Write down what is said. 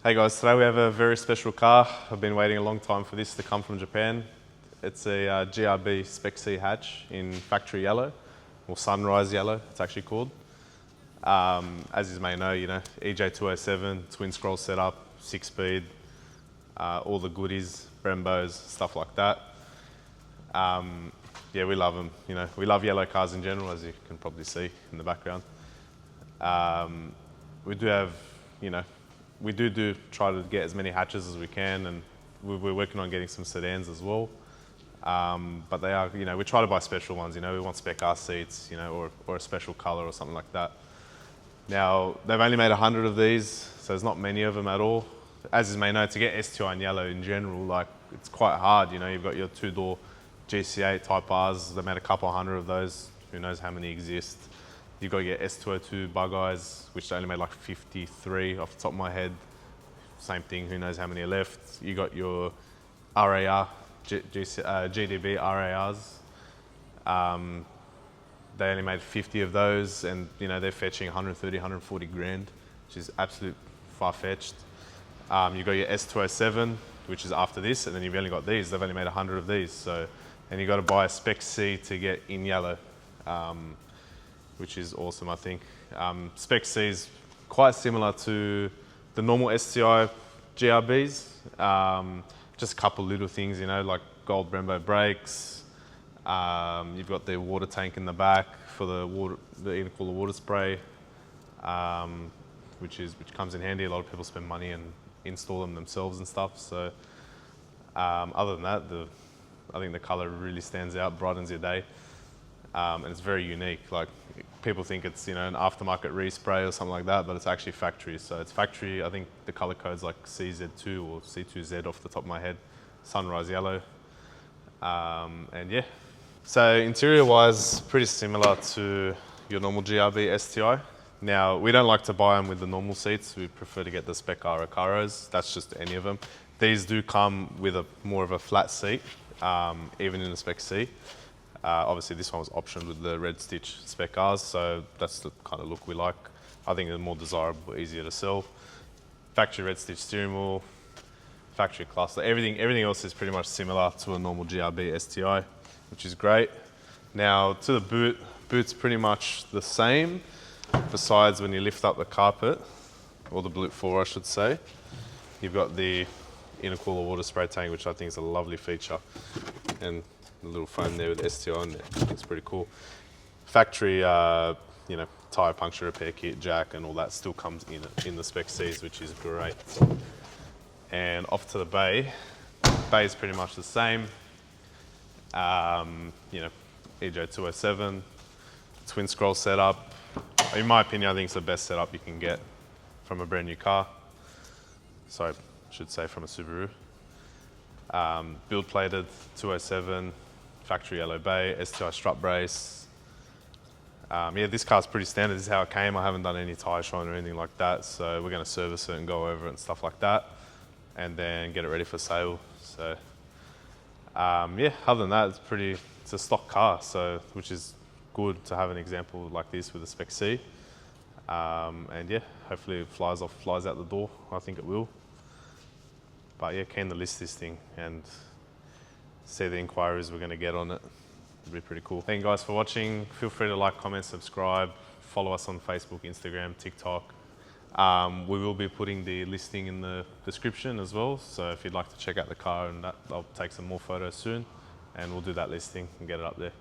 Hey guys, today we have a very special car. I've been waiting a long time for this to come from Japan. It's a GRB Spec C hatch in factory yellow, or sunrise yellow, it's actually called. As you may know, EJ207, twin scroll setup, 6-speed, all the goodies, Brembos, stuff like that. Yeah, we love them. We love yellow cars in general, as you can probably see in the background. We do have, we do try to get as many hatches as we can, and we're working on getting some sedans as well. But they are, we try to buy special ones. We want Spec car seats, or a special color or something like that. Now, they've only made 100 of these, so there's not many of them at all. As you may know, to get STI in yellow in general, it's quite hard. You've got your two-door GC8 Type Rs. They made a couple hundred of those. Who knows how many exist. You've got your S202 bug eyes, which they only made like 53 off the top of my head. Same thing, who knows how many are left. You got your RAR, GDB RARs. They only made 50 of those, and they're fetching 130, 140 grand, which is absolute far-fetched. You've got your S207, which is after this, and then you've only got these. They've only made 100 of these, and you've got to buy a Spec C to get in yellow. Which is awesome, I think. Spec C is quite similar to the normal STI GRBs. Just a couple little things, like gold Brembo brakes. You've got the water tank in the back for the intercooler water spray, which comes in handy. A lot of people spend money and install them themselves and stuff. So other than that, I think the color really stands out, brightens your day. And it's very unique. People think it's an aftermarket respray or something like that, but it's actually factory. So it's factory. I think the color code's like CZ2 or C2Z off the top of my head. Sunrise yellow, and yeah. So interior wise, pretty similar to your normal GRB STI. Now we don't like to buy them with the normal seats. We prefer to get the Spec R Recaros. That's just any of them. These do come with more of a flat seat, even in the Spec C. Obviously this one was optioned with the red stitch Spec Rs, so that's the kind of look we like. I think they're more desirable, easier to sell. Factory red stitch steering wheel, factory cluster, everything else is pretty much similar to a normal GRB STI, which is great. Now to the boot's pretty much the same, besides when you lift up the carpet, or the boot floor I should say, you've got the intercooler water spray tank, which I think is a lovely feature. And the little foam there with STI on there, I think it's pretty cool. Factory, tire puncture repair kit, jack, and all that still comes in the Spec Cs, which is great. And off to the bay. Bay is pretty much the same. EJ207, twin scroll setup. In my opinion, I think it's the best setup you can get from a brand new car. Sorry, I should say from a Subaru. Build plated 207, factory yellow bay, STI strut brace. Yeah, this car's pretty standard. This is how it came. I haven't done any tyre shine or anything like that, so we're going to service it and go over it and stuff like that, and then get it ready for sale. So yeah, other than that, it's a stock car, which is good to have an example like this with a Spec C. And yeah, hopefully it flies out the door. I think it will. But yeah, keen to list this thing and see the inquiries we're going to get on it. It'll be pretty cool. Thank you guys for watching. Feel free to like, comment, subscribe. Follow us on Facebook, Instagram, TikTok. We will be putting the listing in the description as well. So if you'd like to check out the car, and I'll take some more photos soon, and we'll do that listing and get it up there.